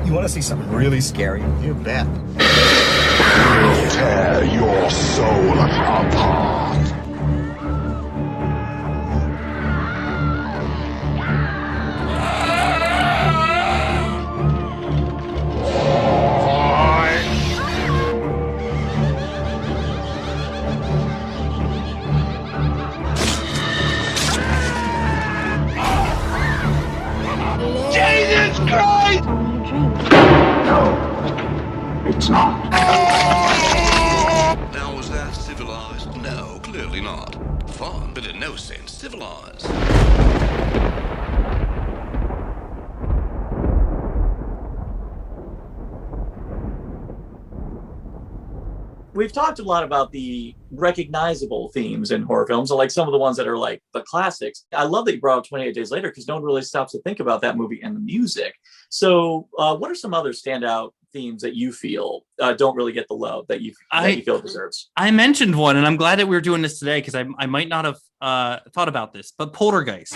You want to see something really scary? You bet. Tear your soul apart. Jesus Christ! No, it's not. Now, was that civilized? No, clearly not. Fun, but in no sense civilized. We've talked a lot about the recognizable themes in horror films, like some of the ones that are like the classics. I love that you brought up 28 Days Later because no one really stops to think about that movie and the music. So what are some other standout themes that you feel don't really get the love that you feel it deserves? I mentioned one, and I'm glad that we were doing this today because I might not have thought about this, but Poltergeist.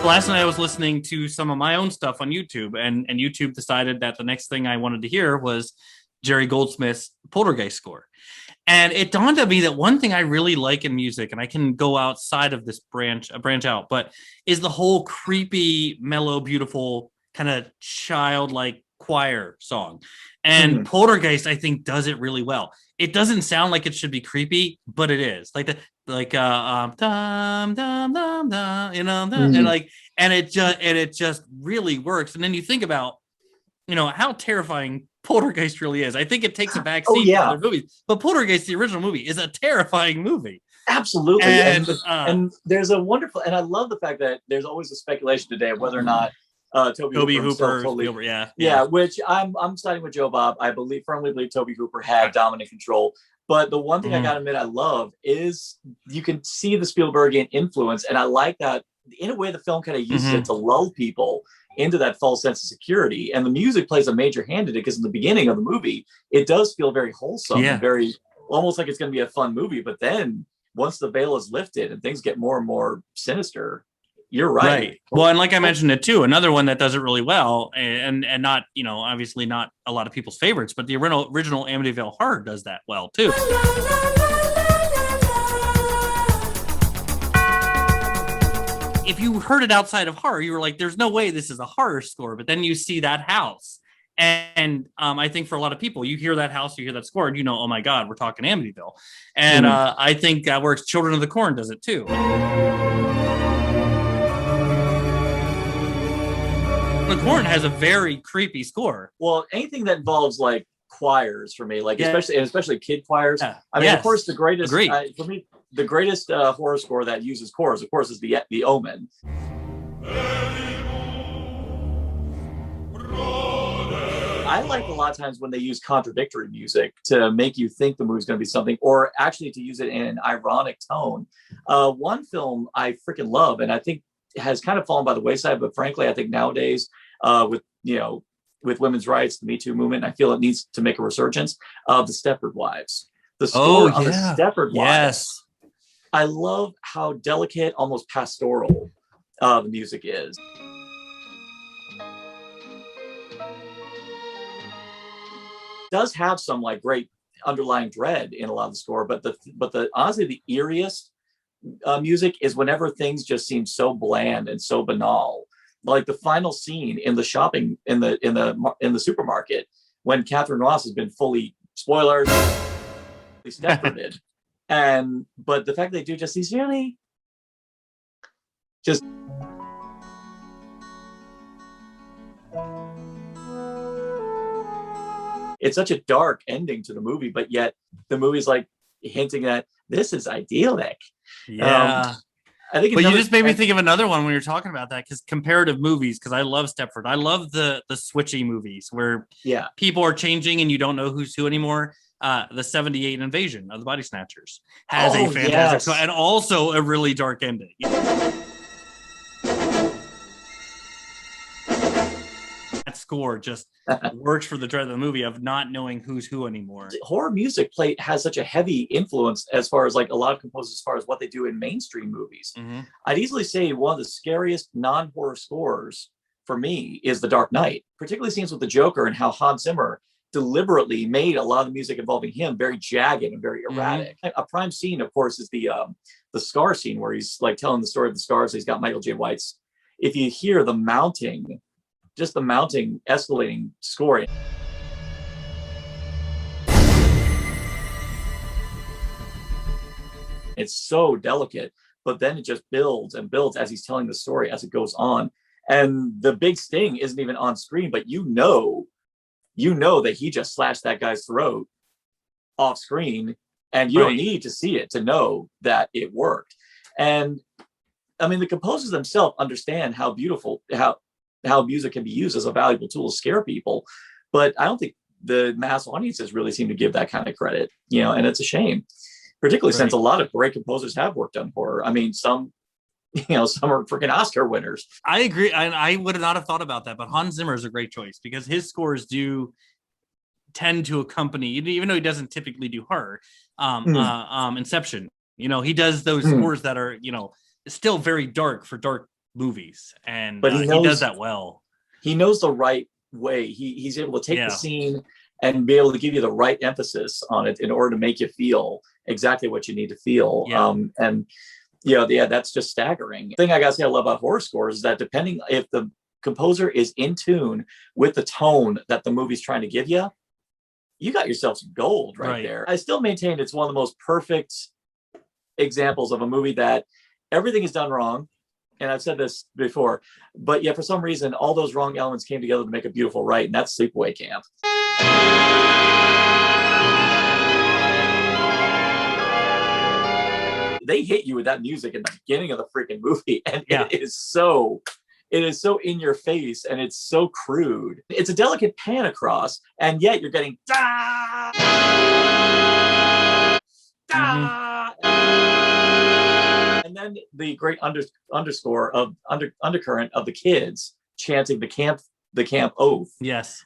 Last night I was listening to some of my own stuff on YouTube, and YouTube decided that the next thing I wanted to hear was Jerry Goldsmith's Poltergeist score. And it dawned on me that one thing I really like in music, and I can go outside of this branch out, but is the whole creepy, mellow, beautiful, kind of childlike choir song. And Poltergeist, I think, does it really well. It doesn't sound like it should be creepy, but it is. Like dum dum dum dum, and it just really works. And then you think about, how terrifying Poltergeist really is. I think it takes a back seat to other movies, but Poltergeist, the original movie, is a terrifying movie. Absolutely. And there's a wonderful, and I love the fact that there's always a speculation today of whether or not Toby Hooper totally, which I'm siding with Joe Bob. I firmly believe Toby Hooper had dominant control. But the one thing I gotta admit I love is you can see the Spielbergian influence, and I like that in a way the film kind of uses it to lull people into that false sense of security. And the music plays a major hand in it because in the beginning of the movie, it does feel very wholesome and very almost like it's going to be a fun movie. But then once the veil is lifted and things get more and more sinister, you're right. Well, and like I mentioned it too, another one that does it really well, and not, obviously not a lot of people's favorites, but the original Amityville Horror does that well too. If you heard it outside of horror, you were like, there's no way this is a horror score. But then you see that house. And I think for a lot of people, you hear that house, you hear that score, and oh my God, we're talking Amityville. And I think that works. Children of the Corn does it too. The Corn has a very creepy score. Well, anything that involves like choirs for me, like especially kid choirs. Yeah. I mean, of course, the greatest for me, the greatest horror score that uses chorus, of course, is the Omen. I like a lot of times when they use contradictory music to make you think the movie's going to be something, or actually to use it in an ironic tone. One film I freaking love, and I think has kind of fallen by the wayside, but frankly, I think nowadays with women's rights, the Me Too movement, I feel it needs to make a resurgence of the Stepford Wives. The score on the Stepford Wives. I love how delicate, almost pastoral the music is. It does have some like great underlying dread in a lot of the score, but the honestly the eeriest music is whenever things just seem so bland and so banal. Like the final scene in the shopping in the supermarket when Catherine Ross has been fully spoilers Stepforded. But the fact they do just these really just it's such a dark ending to the movie, but yet the movie's like hinting at this is idyllic. Yeah. I think but you just made me think of another one when you're talking about that, because comparative movies, because I love Stepford. I love the switchy movies where people are changing and you don't know who's who anymore. The 78 Invasion of the Body Snatchers has a fantastic and also a really dark ending. That's score just works for the dread of the movie of not knowing who's who anymore. Horror music has such a heavy influence as far as like a lot of composers, as far as what they do in mainstream movies. I'd easily say one of the scariest non-horror scores for me is The Dark Knight, particularly scenes with the Joker and how Hans Zimmer deliberately made a lot of the music involving him very jagged and very erratic. A prime scene, of course, is the scar scene where he's like telling the story of the scars. He's got Michael J. White's. If you hear the mounting, just the mounting, escalating score. It's so delicate, but then it just builds and builds as he's telling the story as it goes on. And the big sting isn't even on screen, but you know that he just slashed that guy's throat off screen, and you don't need to see it to know that it worked. And I mean, the composers themselves understand how beautiful, how music can be used as a valuable tool to scare people. But I don't think the mass audiences really seem to give that kind of credit, and it's a shame, particularly since a lot of great composers have worked on horror. I mean, some are freaking Oscar winners. I agree. I would not have thought about that, but Hans Zimmer is a great choice because his scores do tend to accompany, even though he doesn't typically do horror, Inception. He does those scores that are, still very dark for dark movies, but he does that well. He knows the right way. He's able to take the scene and be able to give you the right emphasis on it in order to make you feel exactly what you need to feel. That's just staggering. The thing I gotta say I love about horror scores is that depending if the composer is in tune with the tone that the movie's trying to give you, you got yourself some gold right there. I still maintain it's one of the most perfect examples of a movie that everything is done wrong. And I've said this before, but yet for some reason, all those wrong elements came together to make a beautiful right, and that's Sleepaway Camp. They hit you with that music in the beginning of the freaking movie, and it is so in your face, and it's so crude. It's a delicate pan across, and yet you're getting da, da, and then the great underscore of undercurrent of the kids chanting the camp oath. Yes.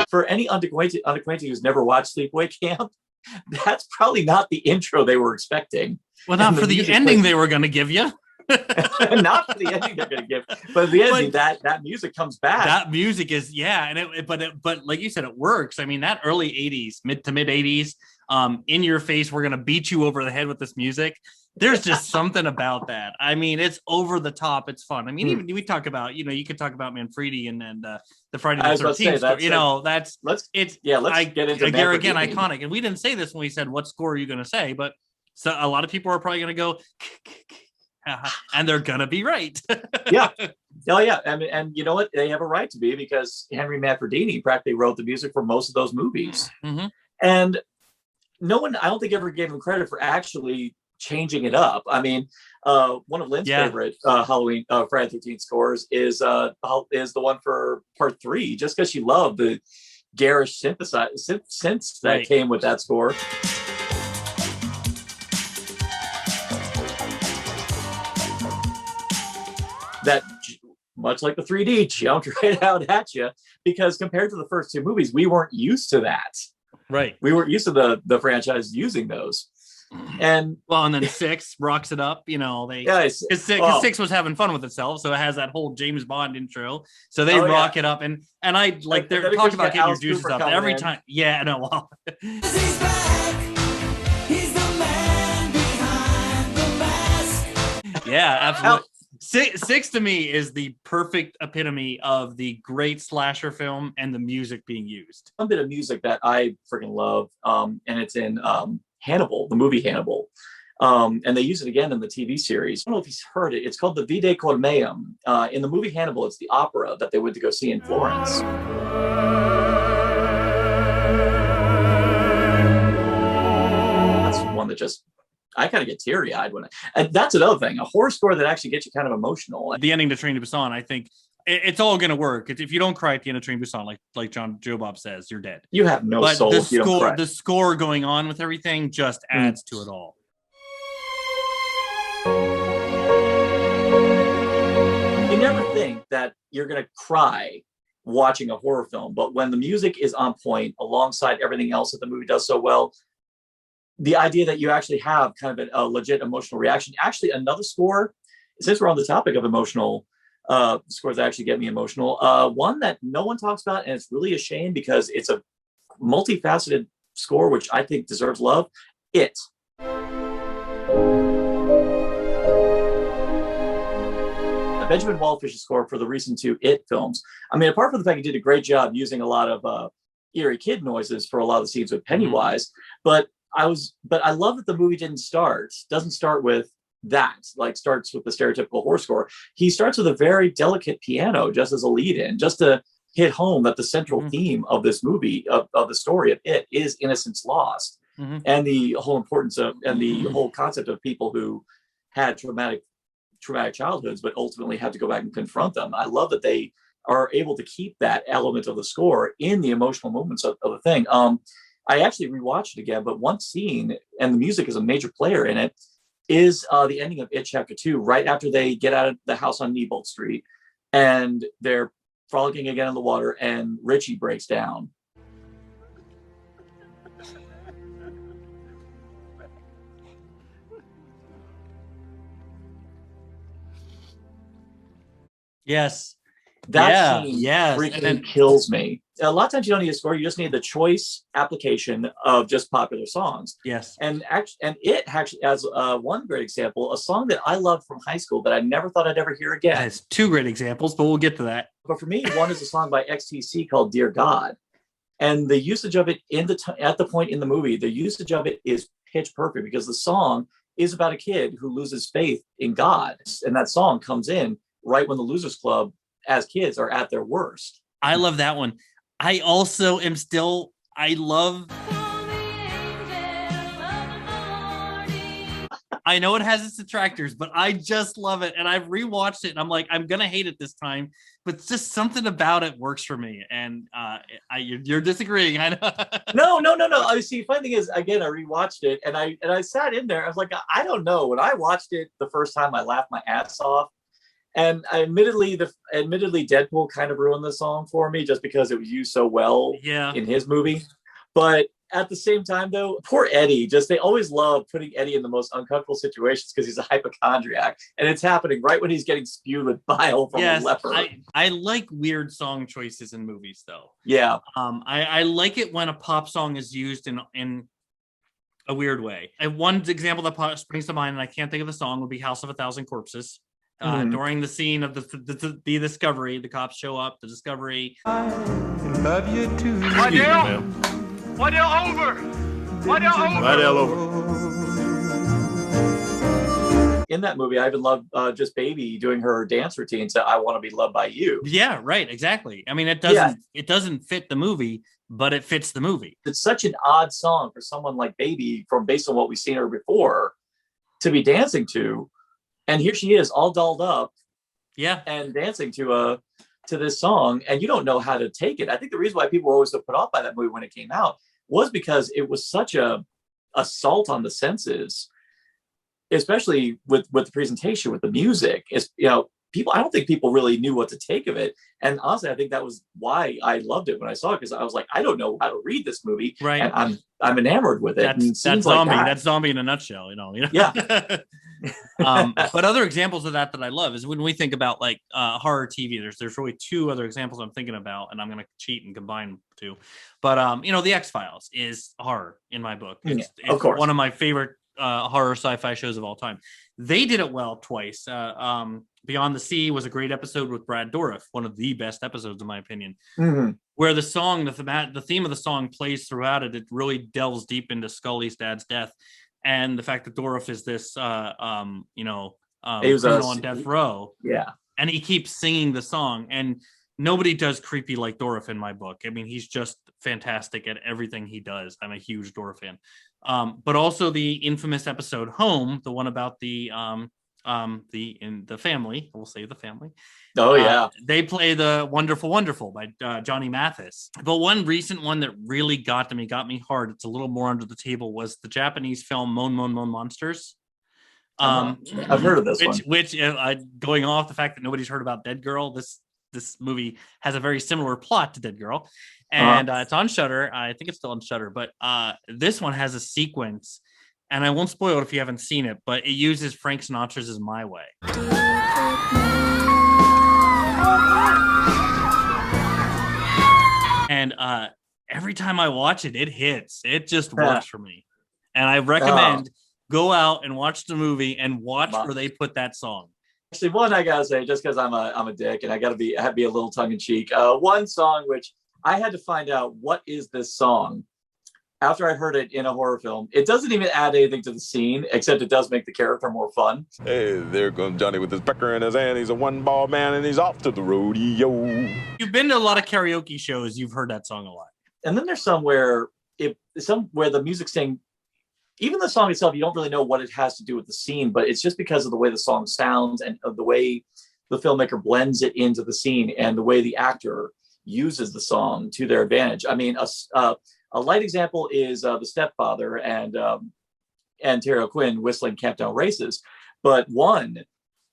For any unacquainted who's never watched Sleepaway Camp, that's probably not the intro they were expecting. Well, not for the ending they were going to give you. Not for the ending they're going to give, but at the ending, that music comes back. That music is but like you said, it works. I mean, that early '80s, mid to mid '80s, in your face, we're going to beat you over the head with this music. There's just something about that. I mean, it's over the top. It's fun. I mean, even we talk about, you could talk about Manfredi and the Friday the 13th story. Let's get into there again, iconic. And we didn't say this when we said, what score are you going to say? But so a lot of people are probably going to go, and they're going to be right. Yeah. Oh, yeah. And you know what? They have a right to be, because Henry Manfredini practically wrote the music for most of those movies. And no one, I don't think, ever gave him credit for actually changing it up. I mean, one of Lynn's favorite Halloween Friday the 13th scores is the one for part 3, just because she loved the garish synths that came with that score. That, much like the 3D, jumped right out at you, because compared to the first 2 movies, we weren't used to that. Right. We weren't used to the franchise using those. And then 6 rocks it up, because 6 was having fun with itself, so it has that whole James Bond intro, so they rock it up, and I like they're talking about getting your juices up every time. He's back. He's the man behind the mask. Yeah, absolutely. 6 to me is the perfect epitome of the great slasher film and the music being used. One bit of music that I freaking love, and it's in Hannibal, the movie Hannibal. And they use it again in the TV series. I don't know if you've heard it. It's called the Vide Colmeum. In the movie Hannibal, it's the opera that they went to go see in Florence. That's one that just, I kind of get teary-eyed and that's another thing, a horror score that actually gets you kind of emotional. The ending to Train to Busan, I think it's all going to work. If you don't cry at the end of Train to Busan, like Joe Bob says, you're dead. You have no soul if you don't cry. The score going on with everything just adds to it all. You never think that you're going to cry watching a horror film, but when the music is on point alongside everything else that the movie does so well, the idea that you actually have kind of a legit emotional reaction. Actually, another score, since we're on the topic of emotional scores that actually get me emotional, one that no one talks about, and it's really a shame because it's a multifaceted score, which I think deserves love. It. Benjamin Wallfish's score for the recent 2 It films. I mean, apart from the fact he did a great job using a lot of eerie kid noises for a lot of the scenes with Pennywise, but I love that the movie doesn't start with that, like starts with the stereotypical horror score. He starts with a very delicate piano just as a lead-in, just to hit home that the central theme of this movie, of the story of It, is innocence lost, and the whole importance of, and the whole concept of people who had traumatic childhoods, but ultimately had to go back and confront them. I love that they are able to keep that element of the score in the emotional moments of the thing. I actually rewatched it again, but one scene, and the music is a major player in it, is the ending of It Chapter 2, right after they get out of the house on Neibolt Street, and they're frolicking again in the water, and Richie breaks down. Yes. That scene freaking kills me. A lot of times you don't need a score; you just need the choice application of just popular songs. Yes, and It actually, as one great example, a song that I loved from high school that I never thought I'd ever hear again. That's 2 great examples, but we'll get to that. But for me, one is a song by XTC called "Dear God," and the usage of it at the point in the movie, the usage of it is pitch perfect because the song is about a kid who loses faith in God, and that song comes in right when the Losers Club, as kids, are at their worst. I love that one. I also am still, I know it has its detractors, but I just love it. And I've rewatched it and I'm like, I'm going to hate it this time, but just something about it works for me. And you're disagreeing. I know. No. I see. Funny thing is, again, I rewatched it and I sat in there. I was like, I don't know. When I watched it the first time, I laughed my ass off. And admittedly, Deadpool kind of ruined the song for me just because it was used so well in his movie. But at the same time, though, poor Eddie, they always love putting Eddie in the most uncomfortable situations because he's a hypochondriac. And it's happening right when he's getting spewed with bile from a leper. I like weird song choices in movies, though. Yeah. I like it when a pop song is used in a weird way. And one example that springs to mind, and I can't think of the song, would be House of a Thousand Corpses. During the scene of the discovery, the cops show up, the discovery. I love you too. Waddell over. In that movie, I even love just Baby doing her dance routine to "I Want to Be Loved by You." Yeah, right, exactly. I mean, it doesn't fit the movie, but it fits the movie. It's such an odd song for someone like Baby, based on what we've seen her before, to be dancing to. And here she is, all dolled up, and dancing to this song, and you don't know how to take it. I think the reason why people were always so put off by that movie when it came out was because it was such a assault on the senses, especially with the presentation, with the music. It's, I don't think people really knew what to take of it. And honestly, I think that was why I loved it when I saw it, because I was like, I don't know how to read this movie, right? And I'm enamored with it. That's zombie. That's zombie in a nutshell, Yeah. But other examples of that I love is when we think about like horror TV. There's really 2 other examples I'm thinking about, and I'm going to cheat and combine 2. But The X-Files is horror in my book. It's of course one of my favorite horror sci-fi shows of all time. They did it well twice. Beyond the Sea was a great episode with Brad Dourif, one of the best episodes in my opinion, where the song, the theme of the song plays throughout it. It really delves deep into Scully's dad's death, and the fact that Dourif is this, he was on death row, and he keeps singing the song, and nobody does creepy like Dourif in my book. I mean, he's just fantastic at everything he does. I'm a huge Dourif fan. But also the infamous episode Home, the one about the family, we'll say the family. They play the Wonderful Wonderful by Johnny Mathis. But one recent one that really got me hard, it's a little more under the table, was the Japanese film Mon Mon Mon Monsters. I've heard of this one. Which going off the fact that nobody's heard about Dead Girl, this movie has a very similar plot to Dead Girl, and it's on Shudder. I think it's still on Shudder, but this one has a sequence, and I won't spoil it if you haven't seen it, but it uses Frank Sinatra's "Is My Way." And every time I watch it, it hits. It just works for me, and I recommend go out and watch the movie and watch where they put that song. Actually, one I gotta say, just because I'm a dick and I have to be a little tongue in cheek. One song which I had to find out what is this song after I heard it in a horror film. It doesn't even add anything to the scene, except it does make the character more fun. Hey, there comes Johnny with his pecker in his hand. He's a one-ball man and he's off to the rodeo. You've been to a lot of karaoke shows. You've heard that song a lot. And then there's some where the music's saying, even the song itself, you don't really know what it has to do with the scene, but it's just because of the way the song sounds and of the way the filmmaker blends it into the scene and the way the actor uses the song to their advantage. I mean, a light example is The Stepfather and Terry O'Quinn whistling Camp Down Races, but one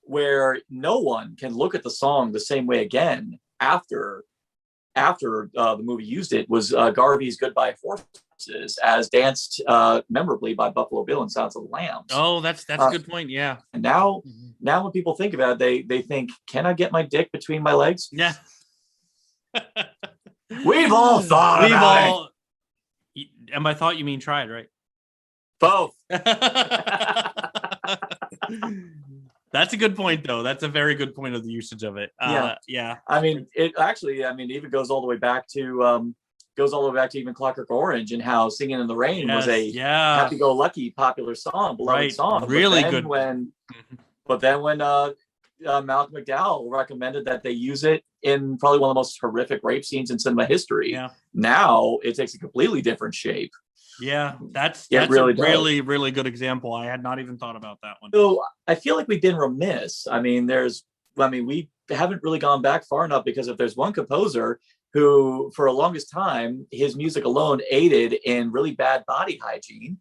where no one can look at the song the same way again after the movie used it was Garvey's Goodbye Horses, as danced memorably by Buffalo Bill in Silence of the Lambs. Oh, that's a good point. Yeah. And now when people think about it, they think, can I get my dick between my legs? Yeah. We've all thought about it. And by thought, you mean tried, right? Both. That's a good point, though. That's a very good point of the usage of it. Yeah. I mean, it even goes all the way back to even Clockwork Orange and how Singing in the Rain was a happy-go-lucky popular song, beloved song. Really good. But then when Malcolm McDowell recommended that they use it in probably one of the most horrific rape scenes in cinema history, now it takes a completely different shape. Yeah, that's really, really good example. I had not even thought about that one. So I feel like we've been remiss. I mean, we haven't really gone back far enough, because if there's one composer who, for the longest time, his music alone aided in really bad body hygiene,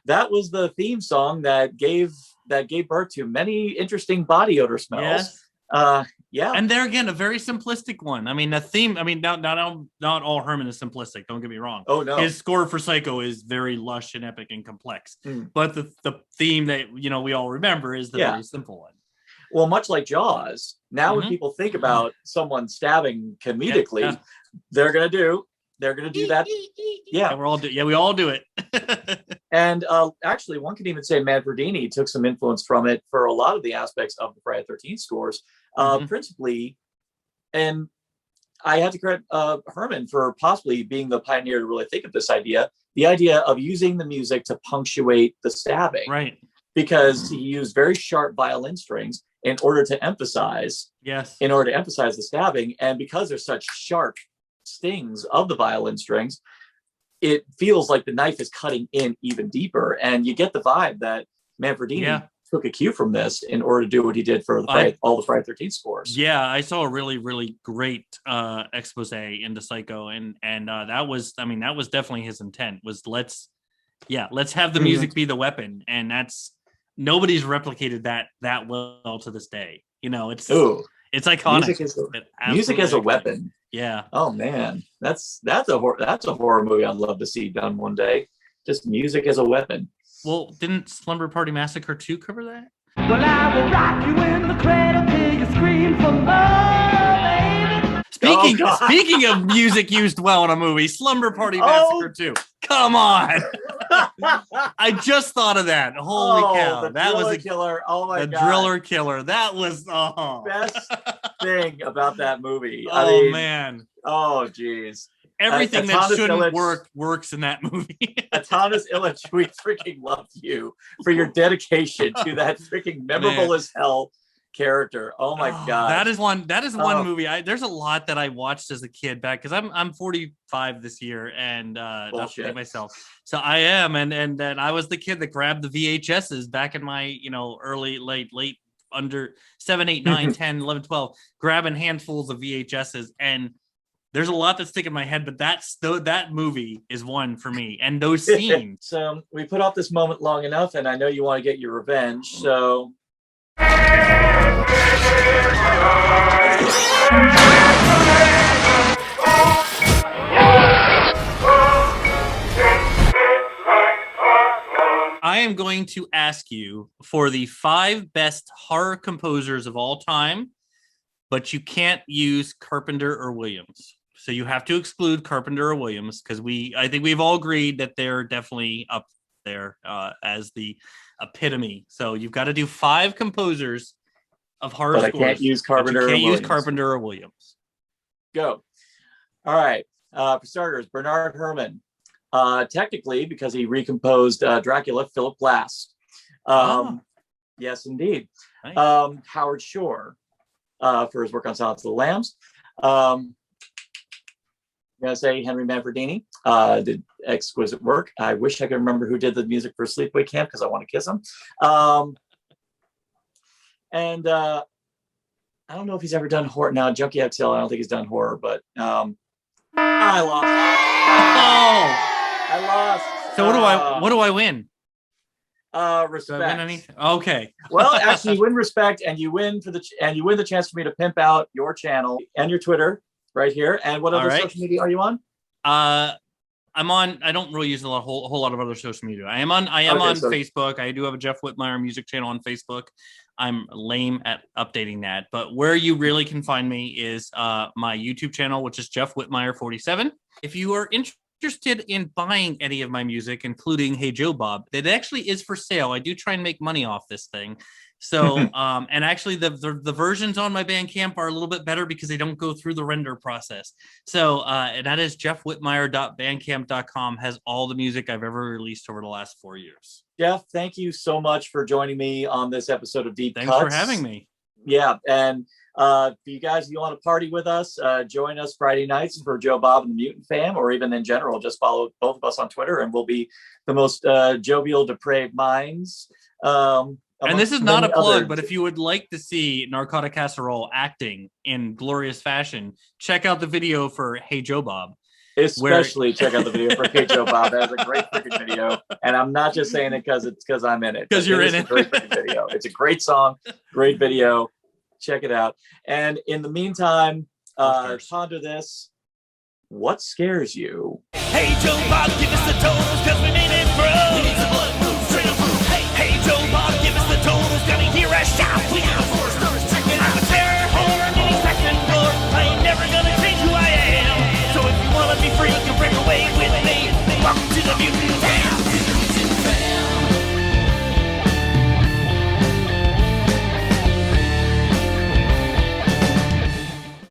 that was the theme song that gave birth to many interesting body odor smells. Yes. And there again, a very simplistic one. I mean, the theme. I mean, not all Herman is simplistic. Don't get me wrong. Oh no, his score for Psycho is very lush and epic and complex. But the theme that we all remember is the very simple one. Well, much like Jaws, now when people think about someone stabbing comedically, they're gonna do that. Yeah, we all do it. And actually, one could even say Manfredini took some influence from it for a lot of the aspects of the Friday the 13th scores, principally. And I had to credit Herman for possibly being the pioneer to really think of this idea, the idea of using the music to punctuate the stabbing. Right. Because he used very sharp violin strings in order to emphasize the stabbing. And because there's such sharp stings of the violin strings, it feels like the knife is cutting in even deeper, and you get the vibe that Manfredini took a cue from this in order to do what he did for all the Friday 13th scores. Yeah, I saw a really, really great expose into Psycho, and that was definitely his intent. Was let's have the music be the weapon, and nobody's replicated that well to this day. It's iconic. Music as a weapon. Yeah. Oh man, that's a horror movie I'd love to see done one day. Just music as a weapon. Well, didn't Slumber Party Massacre 2 cover that? Well, I will rock you in the cradle till you scream for more, baby. Speaking of music used well in a movie, Slumber Party Massacre 2. Come on. I just thought of that. Holy cow. That was a killer. Oh my God. The Driller Killer. That was best thing about that movie. Man. Oh geez. Everything that shouldn't work works in that movie. Thomas Illich, we freaking love you for your dedication to that freaking memorable as hell character. Oh my God. That is one movie. There's a lot that I watched as a kid back, because I'm 45 this year, and not to date myself. So I am, and I was the kid that grabbed the VHSs back in my late under 7, 8, 9, 10, 11, 12, grabbing handfuls of VHSs, and There's a lot that's sticking in my head, but that movie is one for me. And those scenes. So we put off this moment long enough, and I know you want to get your revenge. So. I am going to ask you for the 5 best horror composers of all time, but you can't use Carpenter or Williams. So you have to exclude Carpenter or Williams because I think we've all agreed that they're definitely up there as the epitome. So you've got to do 5 composers of horror scores. I can't use Carpenter. Use Carpenter or Williams. Go. All right. For starters, Bernard Herrmann. Technically, because he recomposed Dracula, Philip Glass. Yes, indeed. Nice. Howard Shore for his work on Silence of the Lambs. I'm going to say Henry Manfredini did exquisite work. I wish I could remember who did the music for Sleepaway Camp because I want to kiss him. And I don't know if he's ever done horror. Now, Junkie XL, I don't think he's done horror, but I lost. Oh! I lost. So what do I win? Respect. Do I win anything? Okay. Well, actually, you win respect, and you win the chance for me to pimp out your channel and your Twitter right here. And what other social media are you on? I'm on. I don't really use a whole lot of other social media. I am on Facebook. I do have a Jeff Whitmire music channel on Facebook. I'm lame at updating that, but where you really can find me is my YouTube channel, which is Jeff Whitmire 47. If you are interested in buying any of my music, including Hey Joe Bob, that actually is for sale. I do try and make money off this thing. So, and actually the versions on my Bandcamp are a little bit better because they don't go through the render process. So, and that is jeffwhitmire.bandcamp.com, has all the music I've ever released over the last 4 years. Jeff, thank you so much for joining me on this episode of Deep Cuts. Thanks for having me. Yeah. And for you guys, if you want to party with us, join us Friday nights for Joe Bob and the Mutant Fam, or even in general, just follow both of us on Twitter and we'll be the most jovial, depraved minds. And this is not a plug, but if you would like to see Narcotic Casserole acting in glorious fashion, check out the video for Hey Joe Bob. Especially check out the video for Hey Joe Bob. That is a great freaking video. And I'm not just saying it because I'm in it. Because you're in it. It's a great freaking video. It's a great song, great video. Check it out. And in the meantime, ponder this. What scares you? Hey Joe Bob, give us the tones, cause we made it through. We need some blood.